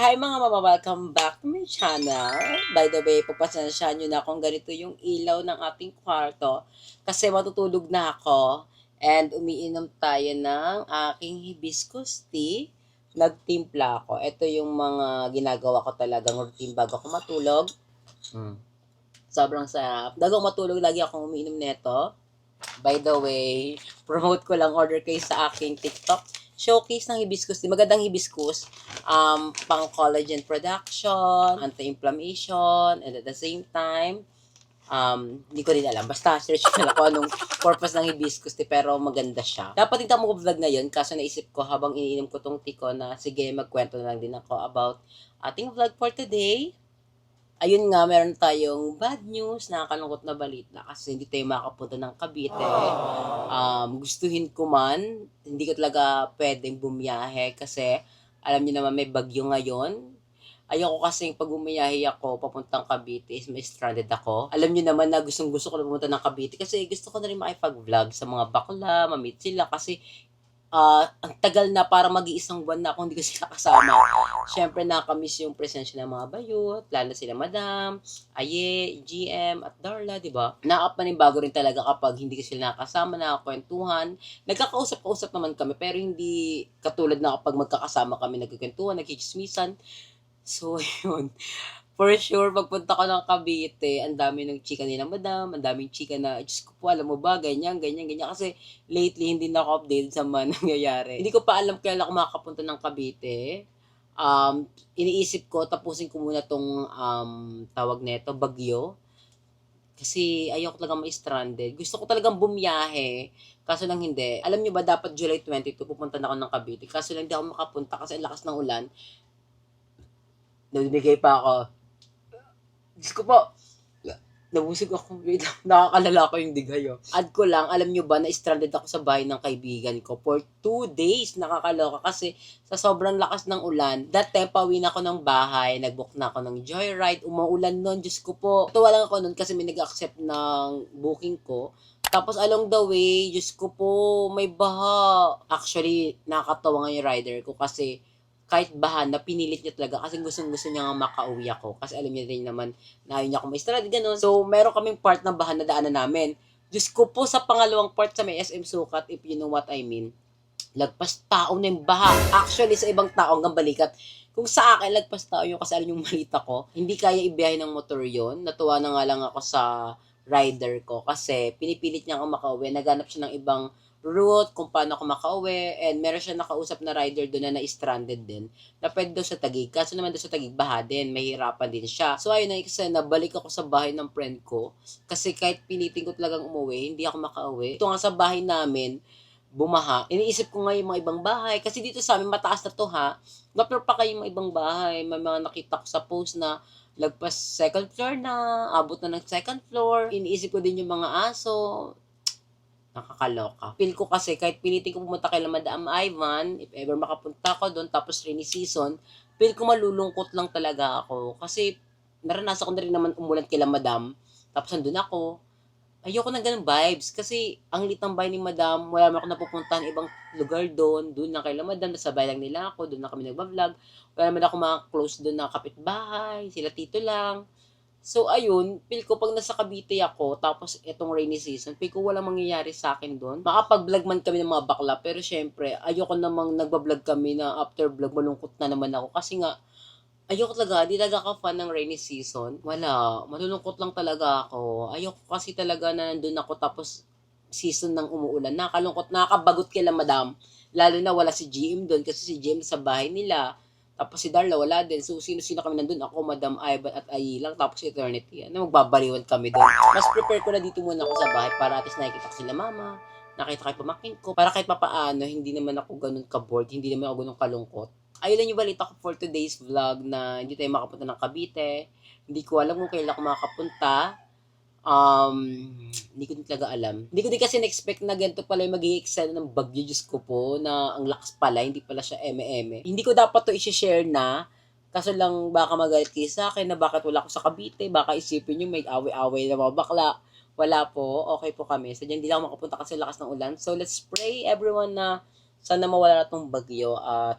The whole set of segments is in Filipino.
Hi mga mama, welcome back to my channel. By the way, pagpasensyahan nyo na kung ganito yung ilaw ng ating kwarto kasi matutulog na ako and umiinom tayo ng aking hibiscus tea. Nagtimpla ako. Ito yung mga ginagawa ko talagang routine bago ako matulog. Sobrang sarap. Bago ako matulog, lagi akong umiinom nito. By the way, promote ko lang, order kayo sa aking TikTok. Showcase ng hibiscus. Magandang hibiscus. Pang collagen production, anti-inflammation, and at the same time, hindi ko rin alam. Basta search ko lang kung anong purpose ng hibiscus tea, pero maganda siya. Dapat hindi ako mag-vlog ngayon, kaso naisip ko habang iniinom ko tong tea ko na sige, magkwento na lang din ako about ating vlog for today. Ayun nga, meron tayong bad news, nakakalungkot na balita kasi hindi tayo makapunta ng Cavite. Gustuhin ko man, hindi ko talaga pwedeng bumiyahe kasi alam niyo naman may bagyo ngayon. Ayoko kasing pag bumiyahe ako papuntang Cavite is may stranded ako. Alam niyo naman na gustong gusto ko na pumunta ng Cavite kasi gusto ko na rin makipag-vlog sa mga bakla, mamit sila kasi ang tagal na para mag-iisang buwan na akong hindi ko sila kasama. Siyempre, nakakamiss yung presensya ng mga bayot, lalo sila Madam, Aye, GM, at Darla, di ba? Nakapanibago rin talaga kapag hindi ko sila nakasama, nakakwentuhan. Nagkakausap-kausap naman kami, pero hindi katulad na kapag magkakasama kami, nagkikwentuhan, nagkikismisan. So, yun. For sure, pagpunta ko ng Cavite, ang dami ng chika nila Madam, ang daming chika na, Diyos ko po, alam mo ba, ganyan, ganyan, ganyan. Kasi lately, hindi na ako updated sa mga nangyayari. Hindi ko pa alam kailan ako makapunta ng Cavite. Iniisip ko, tapusin ko muna tong tawag neto, bagyo. Kasi ayoko talaga ma-stranded. Gusto ko talagang bumiyahe. Kaso lang hindi. Alam niyo ba, dapat July 22, pupunta na ako ng Cavite. Kaso lang hindi ako makapunta kasi ang lakas ng ulan. Nabibigay pa ako. Diyos ko po, nabusog ako. Wait lang, nakakalala ko yung digayo. Add ko lang, alam nyo ba na stranded ako sa bahay ng kaibigan ko for 2 days. Nakakaloka kasi sa sobrang lakas ng ulan, that time pauwi na ako ng bahay, nagbook na ako ng joyride, umuulan nun, Diyos ko po. Tuwa lang ako nun kasi may nag-accept ng booking ko. Tapos along the way, Diyos ko po, may baha. Actually, nakakatawa nga yung rider ko kasi kahit baha na pinilit niya talaga kasi gusto niya nga makauwi ako. Kasi alam niya rin naman na ayaw niya ako ma-strand, gano'n. So, meron kaming part ng baha na daanan namin. Diyos ko po, sa pangalawang part sa may SM Sukat, if you know what I mean, lagpas tao na yung baha. Actually, sa ibang tao hanggang balikat. Kung sa akin, lagpas tao yung kasi alam yung malita ko. Hindi kaya ibiyahe ng motor yon. Natuwa na nga lang ako sa rider ko kasi pinipilit niya ako makauwi. Naghanap siya ng ibang route kung paano ako makauwi and meron siya nakausap na rider doon na na-stranded din na pwede daw sa Taguig. Kaso naman daw sa Taguig, baha din. Mahirapan din siya. So ayun na, kasi nabalik ako sa bahay ng friend ko kasi kahit pilitin ko talagang umuwi, hindi ako makauwi. Ito nga sa bahay namin, bumaha. Iniisip ko nga yung mga ibang bahay. Kasi dito sa amin, mataas na to ha. Pero pa kayo mga ibang bahay. May mga nakita ko sa post na lagpas second floor na, abot na ng second floor. Iniisip ko din yung mga aso. Nakakaloka. Feel ko kasi kahit pilitin ko pumunta kay Madam Ivan, if ever makapunta ko doon tapos rainy season, feel ko malulungkot lang talaga ako. Kasi naranasan ko na rin naman umulan kay Madam, tapos nandun ako. Ayoko ng ganung vibes kasi ang lit ng bahay ni Madam, wala naman ako napupuntahan ibang lugar doon. Doon na kay Madam, nasa bahay lang nila ako, doon na kami nagba-vlog. Wala naman ako mga close doon na kapitbahay, sila tito lang. So, ayun, feel ko pag nasa Cavite ako, tapos itong rainy season, feel ko walang mangyayari sa akin doon. Makapag-vlog man kami ng mga bakla, pero syempre, ayoko namang nagba-vlog kami na after vlog, malungkot na naman ako. Kasi nga, ayoko talaga, di talaga ako fan ng rainy season. Wala, malulungkot lang talaga ako. Ayoko kasi talaga na nandun ako tapos season ng umuulan. Nakakalungkot, nakakabagot kila Madam. Lalo na wala si GM doon kasi si GM sa bahay nila. Tapos si Darla wala din. So, sino-sino kami nandun? Ako, Madam Ivan at Ayi lang. Tapos si Eternity. Ano, magbabaliwan kami doon. Mas prepare ko na dito muna ako sa bahay para at least nakikita ko sila mama. Nakita ko yung pamakin ko. Para kahit papaano, hindi naman ako ganun ka-bored. Hindi naman ako ganun kalungkot. Ayun lang yung balita ko for today's vlog na hindi tayo makapunta ng Cavite. Hindi ko alam kung kailan ako makapunta. Hindi ko din talaga alam. Hindi ko din kasi na-expect na ganito pala yung mag-i-excel ng bagyo, Diyos ko po, na ang lakas pala, hindi pala siya eme-eme. Hindi ko dapat to i-share na, kaso lang baka magalit kayo sa akin na bakit wala ako sa Cavite, baka isipin nyo may away-away na mga bakla. Wala po, okay po kami. Sadya hindi lang ako makapunta kasi lakas ng ulan. So let's pray everyone na sana mawala na tong bagyo at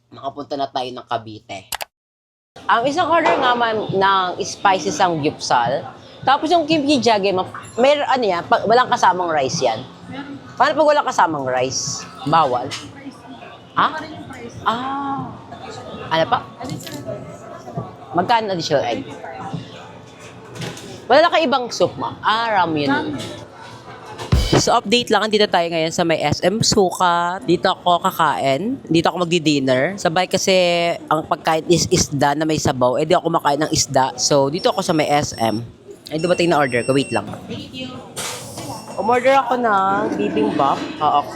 Makapunta na tayo ng Cavite. Ang isang order nga man ng spicy samgyupsal. Tapos yung kimchi jjigae, may ano yan, walang kasamang rice yan. Paano pag walang kasamang rice? Bawal? Ha? Ah. Ano pa? Magkano additional egg? Wala na ibang soup, ma. Ramen. So, update lang. Dito tayo ngayon sa may SM Sukat. Dito ako kakain. Dito ako magdi-dinner. Sabay kasi ang pagkain is isda na may sabaw. Di ako makain ng isda. So, dito ako sa may SM. Ay, dumating na order ko. Wait lang. Thank you. Umorder ako ng bibimbap.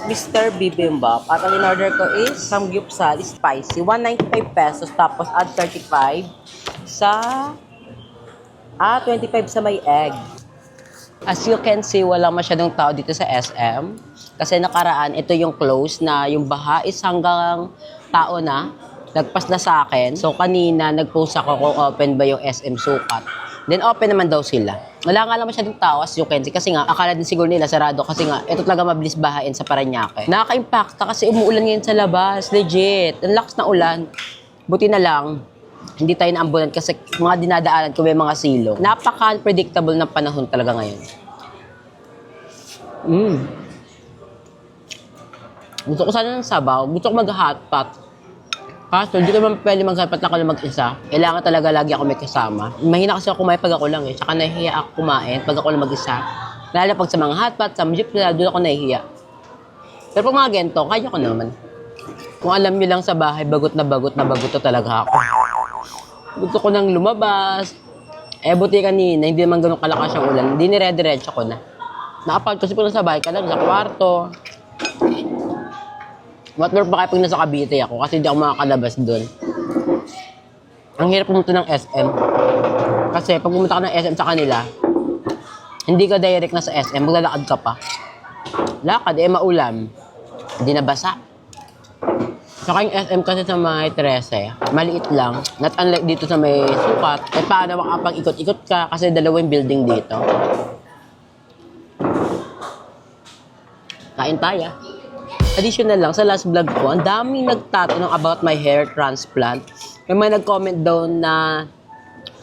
Mr. Bibimbap. At ang in-order ko is samgyupsal spicy. 195 pesos. Tapos add 35 sa... 25 sa may egg. As you can see, wala masyadong tao dito sa SM. Kasi nakaraan, ito yung close na yung baha is hanggang tao na. Nagpas na sa akin. So kanina, nag-post ako kung open ba yung SM Sukat. Then open naman daw sila. Wala nga lang masyadong tao as you can see. Kasi nga, akala din siguro nila sarado. Kasi nga, ito talaga mabilis bahain sa Parañaque. Nakaka-impacta kasi umuulan ngayon sa labas. Legit. Ang lakas na ulan. Buti na lang, hindi tayo naambulan kasi mga dinadaanan ko may mga silong. Napaka-unpredictable ng panahon talaga ngayon. Gusto ko sana ng sabaw. Gusto ko mag-hotpot. Kaso, hindi ko naman pwede mag-hotpot ako lang mag-isa. Kailangan talaga lagi ako may kasama. Mahina kasi ako kumain pag ako lang eh. Tsaka nahihiya ako kumain pag ako lang mag-isa. Lalo pag sa mga hotpot, sa jeep, doon ako nahihiya. Pero pag mga gento, kaya ko naman. Kung alam nyo lang sa bahay, bagot na bagot to talaga ako. Gusto ko nang lumabas. Buti kanina, hindi naman ganun kalakas yung ulan. Hindi nire-diretso ko na. Nakapag kasi po sa bahay ka lang, sa kwarto. What more pa kayo pag nasa Cavite ako kasi hindi ako makakalabas doon. Ang hirap pumunta ng SM. Kasi pag pumunta ka ng SM sa kanila, hindi ka direct na sa SM, maglalakad ka pa. Lakad, maulam. Hindi nabasa. Saka yung SM kasi sa may 13, maliit lang. Not unlike dito sa may Sukat. Paano makapag-ikot-ikot ka kasi dalawang building dito. Kain tayo. Additional lang, sa last vlog ko, ang daming nagtatanong about my hair transplant. May nag-comment daw na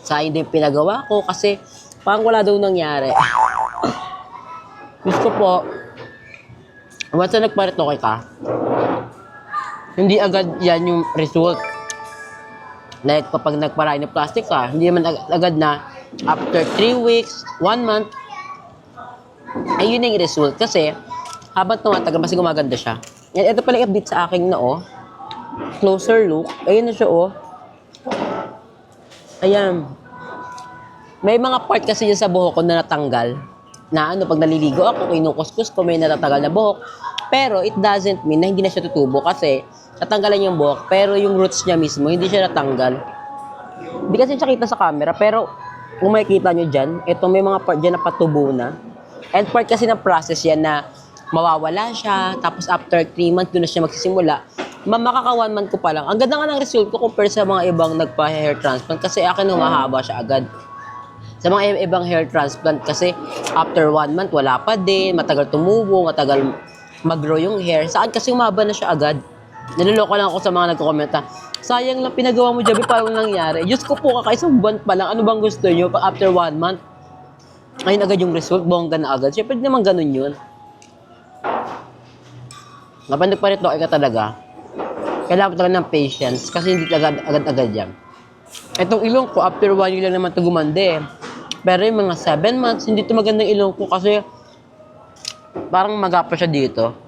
sayang din pinagawa ko kasi parang wala daw nangyari. Gusto po, once na nagparitoke ka, hindi agad yan yung result. Like kapag nagpa-rhinoplasty ka, hindi naman agad na after 3 weeks, 1 month, ay yun yung result. Kasi habang tumatagal, mas gumaganda siya. And ito pala yung update sa aking noo. Closer look. Ayun na siya, oh. Ayan. May mga part kasi yun sa buhok ko na natanggal. Na pag naliligo ako, kinukuskus ko, may natatagal na buhok. Pero it doesn't mean na hindi na siya tutubo kasi natanggalan yung buhok, pero yung roots niya mismo, hindi siya natanggal. Hindi kasi siya kita sa camera, pero kung makikita nyo dyan, ito may mga part dyan na patubo na. And part kasi ng process yan na mawawala siya, tapos after 3 months, doon na siya magsisimula. Makaka 1 month ko pa lang. Ang ganda nga ng result ko compare sa mga ibang nagpa-hair transplant kasi akin humahaba siya agad. Sa mga ibang hair transplant kasi after 1 month, wala pa din, matagal tumubo, matagal mag-grow yung hair. Saan kasi umaba na siya agad. Niloloko lang ako sa mga nagko-commenta. Sayang lang pinagawa mo, Javi, parang nangyari. Diyos ko po, kakaisang buwan pa lang. Ano bang gusto nyo? After 1 month, ngayon agad yung result, bongga na agad. Siyempre, hindi naman ganun yun. Kapag nagparitoke ka talaga, kailangan talaga ng patience kasi hindi talaga agad-agad yan. Itong ilong ko, after 1 year lang naman ito gumande. Pero yung mga 7 months, hindi ito magandang ilong ko kasi parang magapa siya dito.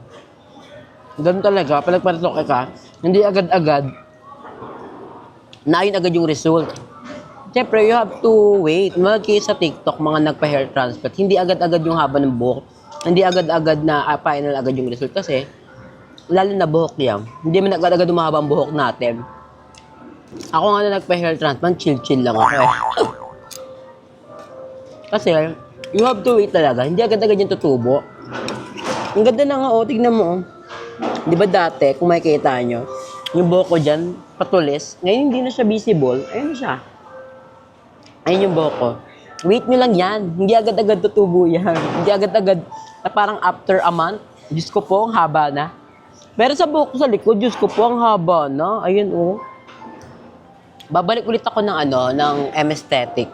Ganun talaga, pag nagparitoke ka, hindi agad-agad, na yun agad yung result. Siyempre, you have to wait. Sa TikTok, mga nagpa-hair transplant, hindi agad-agad yung haba ng buhok. Hindi agad-agad na final agad yung result kasi lalo na buhok yan. Hindi man agad-agad umahaba ang buhok natin. Ako nga na nagpa-hair transplant, chill-chill lang ako eh. Kasi, you have to wait talaga. Hindi agad-agad yung tutubo. Ang ganda na nga, tignan mo. Di ba dati, kung makikita nyo, yung buhok ko dyan, patulis. Ngayon hindi na siya visible. Ayun na siya. Ayun yung buhok ko. Wait nyo lang yan. Hindi agad-agad tutubo yan. Hindi agad-agad na parang after a month. Diyos ko po, ang haba na. Pero sa buhok ko sa likod, Diyos ko po, ang haba na. Ayun, oh. Babalik ulit ako ng ng M-Aesthetic.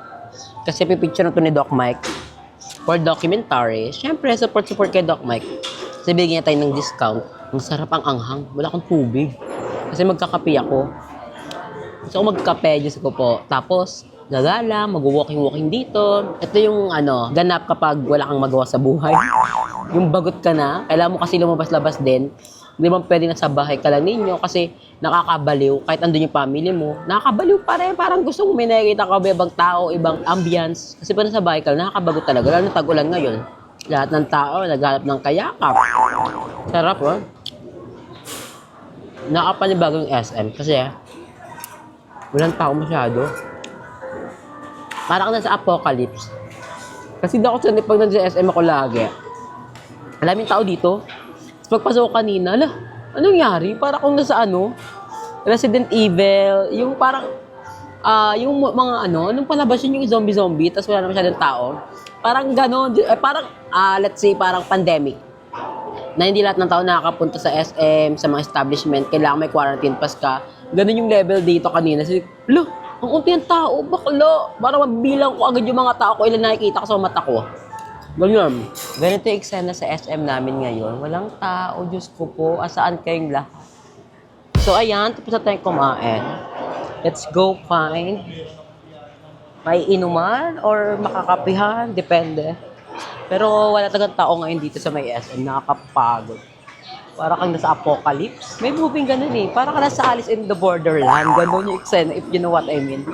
Kasi pipicture na to ni Doc Mike. For documentary. Siyempre, support kay Doc Mike. Kasi bigyan niya tayo ng discount. Ang sarap ang anghang. Wala akong tubig. Kasi magkakape ako. Gusto ko magkape, Diyos ko po. Tapos, gagala, mag-walking dito. Ito yung ganap kapag wala kang magawa sa buhay. Yung bagot ka na, kailangan mo kasi lumabas-labas din. Hindi mo pwede nasa bahay ka lang ninyo kasi nakakabaliw. Kahit andun yung family mo, nakakabaliw pa rin. Parang gusto mo may nakikita ka ba ibang tao, ibang ambience. Kasi pa nasa bahay ka lang, nakakabagot talaga. Lalo na tag-ulan ngayon. Lahat ng tao, naghanap ng kayakap. Sarap, oh. Nakapanibago yung SM kasi walang tao masyado. Parang nasa apocalypse. Kasi di ako sanay pag nag-SM ako lagi. Alam yung tao dito. Tapos pagpasok kanina, anong nangyari? Para kung nasa Resident Evil, yung parang, yung mga anong palabas yun yung zombie, tapos wala na masyadong tao. Parang gano'n, parang, let's say, parang pandemic. Na hindi lahat ng tao nakakapunta sa SM, sa mga establishment, kailangan may quarantine pass ka. Ganun yung level dito kanina. Kasi, ang unti ang tao, bakla. Para mabilang ko agad yung mga tao ko, ilan nakikita ko sa mata ko. Ganyan. Ganito yung eksena sa SM namin ngayon. Walang tao, Diyos ko po. Asaan kayong lahat? So, ayan. Tapos na tayong kumain. Let's go find may inuman or makakapihan. Depende. Pero wala talagang tao ngayon dito sa may SM. Nakakapagod. Para kang nasa apocalypse. May moving ganun eh. Para kang nasa Alice in the Borderland. Ganun yung eksena, if you know what I mean.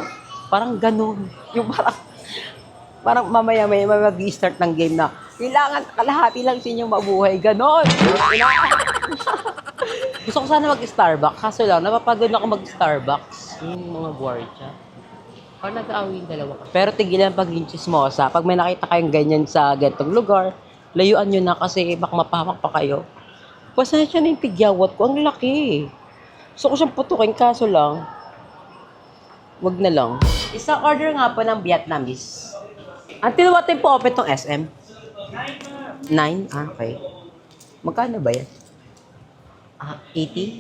Parang ganun. Yung parang mamaya may mag-start ng game na kailangan kalahati lang sa inyong mabuhay. Ganon. Gusto ko sana mag-Starbucks. Kaso lang, napapagod na ako mag-Starbucks. Yung mga gwardiya. Parang nag-aawin dalawa ka. Pero tigilan pagiging chismosa. Pag may nakita kayong ganyan sa gantong lugar, layuan nyo na kasi baka mapahamak pa kayo. Pasensya na yung pigyawat ko. Ang laki. Gusto ko siyang putukin. Kaso lang, wag na lang. Isang order nga po ng Vietnamese. Until what time po open tong SM? 9? Okay. Magkano ba yan? 80?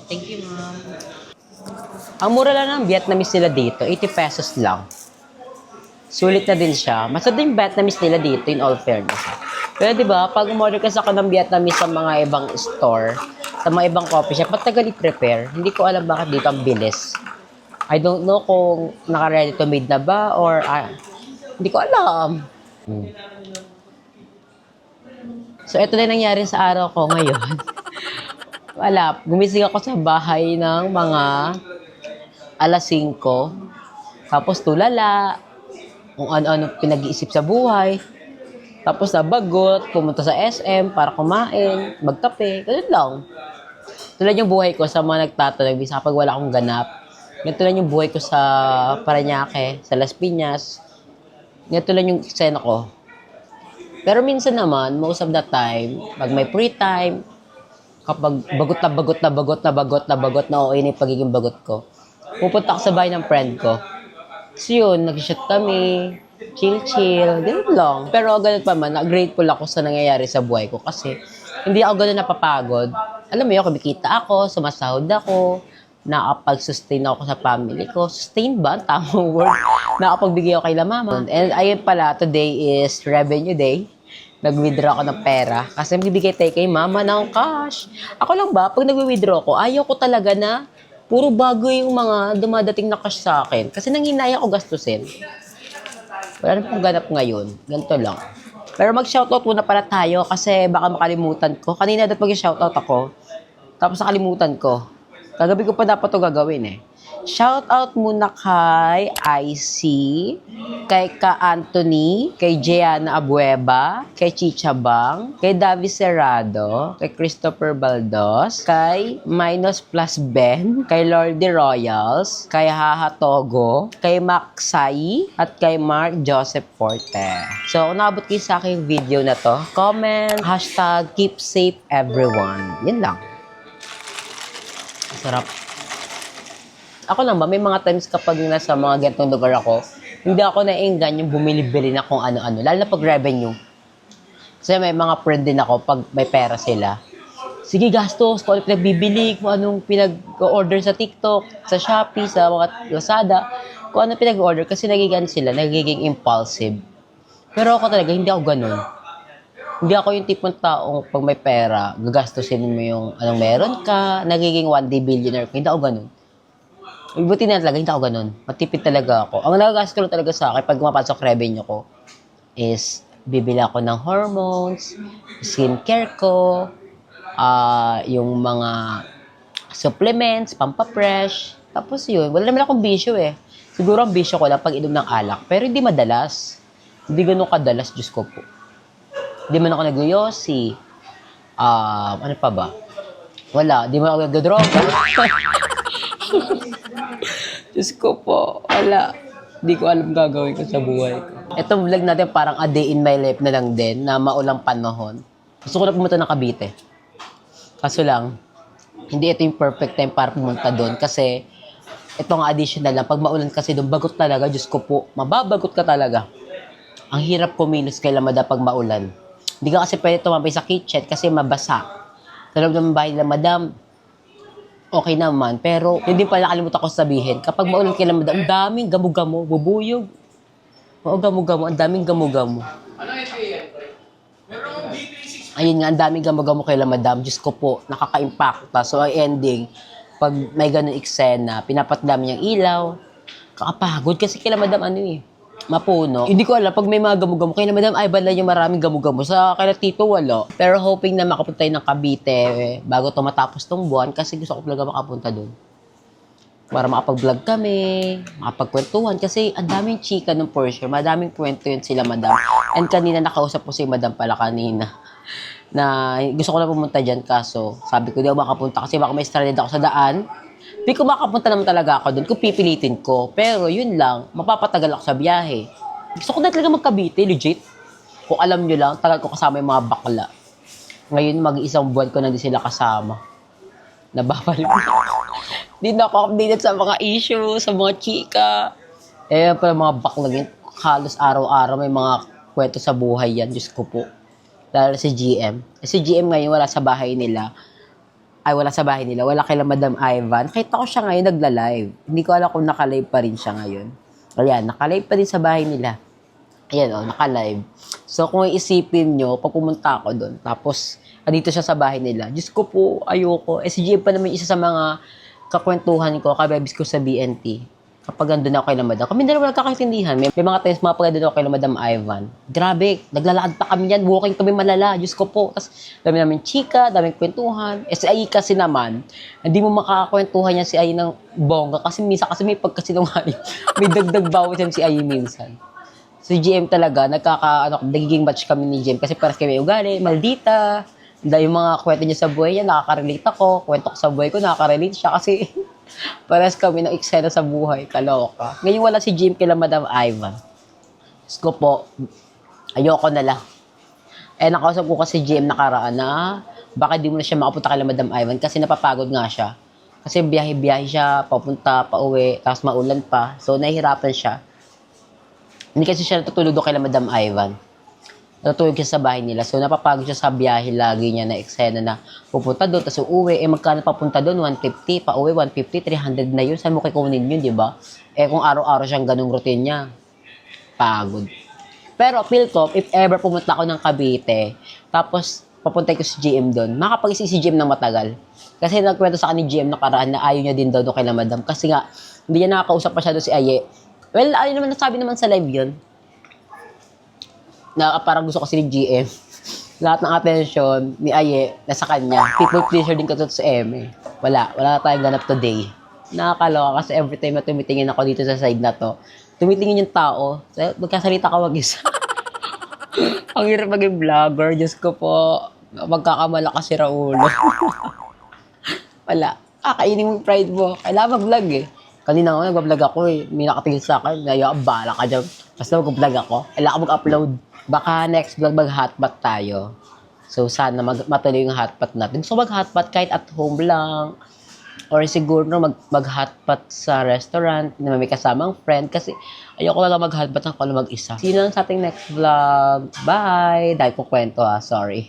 Thank you, ma'am. Ang mura lang ng Vietnamese nila dito, 80 pesos lang. Sulit na din siya. Masarap din yung Vietnamese nila dito, in all fairness. Pero diba, pag umorder ka sa ng Vietnamese sa mga ibang store, sa mga ibang coffee shop, matagal i-prepare. Hindi ko alam bakit dito ang bilis. I don't know kung naka-ready to made na ba or hindi ko alam. So, ito na nangyari sa araw ko ngayon. Wala. Gumising ako sa bahay ng mga alas 5. Tapos tulala. Kung ano-ano pinag-iisip sa buhay. Tapos nabagot. Pumunta sa SM para kumain. Magkape. Ganun lang. Tulad yung buhay ko sa mga nagtatanong. Bisa kapag wala akong ganap. Ganito lang yung buhay ko sa Parañaque, sa Las Piñas. Ganito lang yung eksena ko. Pero minsan naman, most of the time, pag may free time, kapag bagot na okay na yung pagiging bagot ko, pupunta ako sa bahay ng friend ko. So yun, nag-shoot kami, chill, ganun lang. Pero ganun pa man, grateful ako sa nangyayari sa buhay ko kasi hindi ako ganun napapagod. Alam mo yun, kumikita ako, sumasahod ako, nakapag-sustain ako sa family ko. Sustain ba? Tamang word. Nakapagbigay ako kay la mama. And ayun pala, today is revenue day. Nag-withdraw ako ng pera. Kasi magbibigay tayo kay mama ng cash. Ako lang ba, pag nag-withdraw ko, ayaw ko talaga na puro bago yung mga dumadating na cash sa akin. Kasi nanginaya ko gastusin. Wala na pong ganap ngayon. Ganito lang. Pero mag-shoutout muna pala tayo kasi baka makalimutan ko. Kanina dapat mag-shoutout ako. Tapos nakalimutan ko. Kagabi ko pa dapat ito gagawin eh. Shoutout muna kay IC, kay Ka Anthony, kay Jeana Abueva, kay Chicha Bang, kay Davi Serrado, kay Christopher Baldos, kay Minus Plus Ben, kay Lordy Royals, kay Haha Togo, kay Maksai, at kay Mark Joseph Forte. So, kung nakabot kayo sa aking video na to, comment, hashtag keep safe everyone. Yan lang. Sarap. Ako lang ba, may mga times kapag nasa mga ganitong lugar ako, hindi ako nainggan yung bumili-bili na kung ano-ano. Lalo na pag revenue. Kasi may mga friend din ako pag may pera sila. sige gastos, kung ano pinagbibili, kung anong pinag-order sa TikTok, sa Shopee, sa mga Lazada, kung ano pinag-order kasi nagiging sila, nagiging impulsive. Pero ako talaga, hindi ako ganun. Hindi ako yung tipong taong pag may pera, gagastusin mo yung anong meron ka, nagiging one day billionaire ka. Hindi ako ganun. Buti na talaga, hindi ako ganun. Matipid talaga ako. Ang nagagastos ko lang talaga sa akin pag mapasok revenue ko is bibili ako ng hormones, skincare ko, yung mga supplements, pampapresh. Tapos yun, wala naman akong bisyo eh. Siguro ang bisyo ko lang pag inom ng alak. Pero hindi madalas. Hindi ganun kadalas, Diyos ko po. Hindi man ako nag-yosi. Ano pa ba? Wala, di mo ako nag-droga. Diyos ko po, wala. Hindi ko alam gagawin ko sa buhay ko. Itong vlog natin parang a day in my life na lang din, na maulang panahon. Gusto ko na pumunta ng Cavite. Kaso lang, hindi ito yung perfect time para pumunta doon kasi ito nga additional lang. Pag maulan kasi doon, bagot talaga, Diyos ko po, mababagot ka talaga. Ang hirap kumilos kay Lamada pag maulan. Hindi ka kasi pwede tumambay sa kitchen kasi mabasa. Sa loob ng bahay nila, Madam, okay naman. Pero, yun din pala nakalimutan ko sabihin. Kapag maulan kay Lamada, ang daming gamo-gamo, bubuyog. Oo, gamo-gamo, ang daming gamo-gamo. Ayun nga, ang daming gamo-gamo kay Madam. Diyos ko po, nakaka-impacta. So, ang ending, pag may ganun eksena, pinapatla niyang ilaw, kakapagod kasi kay Madam ano eh, mapuno. Hindi ko alam, pag may mga gamo-gamo, kay Madam ay bala yung maraming gamo-gamo. Sa kay Tito, wala. Pero hoping na makapunta tayo ng Cavite bago to matapos tong buwan kasi gusto ko talaga makapunta doon. Para makapag-vlog kami, makapagkwentuhan kasi ang daming chika ng Porsche, madaming kwento yun sila Madam. And kanina nakausap ko si Madam pala kanina na gusto ko na pumunta dyan kaso sabi ko di ako makapunta kasi baka may stranded ako sa daan. Hindi ko makapunta naman talaga ako doon kung pipilitin ko. Pero yun lang, mapapatagal ako sa biyahe. Gusto ko na talaga magkabite, legit. Kung alam nyo lang, tagal ko kasama yung mga bakla. Ngayon, mag-isang buwan ko na din sila kasama. Nababalik. Hindi na ako updated sa mga issue, sa mga chika. Eh, pala mga bakla yun. Halos araw-araw may mga kwento sa buhay yan. Diyos ko po. Lalo si GM. Si GM ngayon wala sa bahay nila. Wala kay Madam Ivan. Kita ko siya ngayon nagla-live. Hindi ko alam kung naka-live pa rin siya ngayon. Ayan, naka-live pa rin sa bahay nila. Ayan o, naka-live. So, kung isipin nyo, pag pumunta ako doon, tapos, andito siya sa bahay nila. Diyos ko po, ayoko. Si GM pa naman isa sa mga kakwentuhan ko, kabebis ko sa BNT. Kapag andun ako kay Madam. Kami dalawa nagkakaintindihan. May mga times mga pag andun ako kay Madam Ivan. Grabe, naglalakad pa kami yan. Walking kami malala. Diyos ko po. Tapos, dami namin chika, daming kwentuhan. Si Ai kasi naman, hindi mo makakakwentuhan yan si Ai ng bongga. Kasi minsan kasi may pagkasinungaling. May dagdag bawat yan si Ai minsan. Si GM talaga, nagiging match kami ni GM. Kasi parang kami ugali, maldita. Dahil yung mga kwento niya sa buhay niya, nakaka-relate ako. Kwento ko sa buhay ko, nakaka-relate siya kasi parehas kami ng eksena sa buhay. Kaloka. Ngayon wala si Jim kila Madam Ivan. Diyos ko po, ayoko na lang. Nakausap ko kasi Jim nakaraan na baka di mo na siya makapunta kila Madam Ivan kasi napapagod nga siya. Kasi biyahe-biyahe siya, papunta, pauwi, tapos maulan pa. So, nahihirapan siya. Hindi kasi siya natutulog doon kila Madam Ivan. Natutulog siya sa bahay nila. So, napapagod siya sa biyahe lagi niya na eksena na pupunta doon, tapos uuwi. Magkano papunta doon? 150, pauwi, 150, 300 na yun. Saan mo kikunin yun, di ba? Kung araw-araw siyang ganung routine niya, pagod. Pero, feel ko, if ever pumunta ako ng Cavite, tapos papunta ko si GM doon, makapag-isip si GM ng matagal. Kasi nagkwento sa akin ni GM nakaraan na ayaw niya din daw doon kay Madam. Kasi nga, hindi niya nakakausap pa siya doon si Aye. Well, ayun naman, nasabi naman sa live yun. Na parang gusto kasi ni GM. Lahat ng attention ni Aye nasa kanya. People pleaser din kasi sa M. Wala tayong ganap today. Nakakaloka kasi every time na tumitingin ako dito sa side na to, tumitingin yung tao, magkasalita ka mag-isa. Ang hirap maging vlogger, Diyos ko po. Magkakamala kasi Raulo. Wala. Kainin mo yung pride mo. Kailangan mag-vlog eh. Kanina nga, nag-vlog ako eh. May nakatingin sa akin. Bala ka dyan. Basta mag-vlog ako. Kailangan mag-upload. Baka next vlog mag-hotpot tayo. So, sana matuloy yung hotpot natin. Gusto mag-hotpot kahit at home lang. Or siguro mag-hotpot sa restaurant na may kasamang friend. Kasi ayoko na lang mag-hotpot ako na mag-isa. See you lang sa ating next vlog. Bye! Dahil ko kwento ha. Sorry.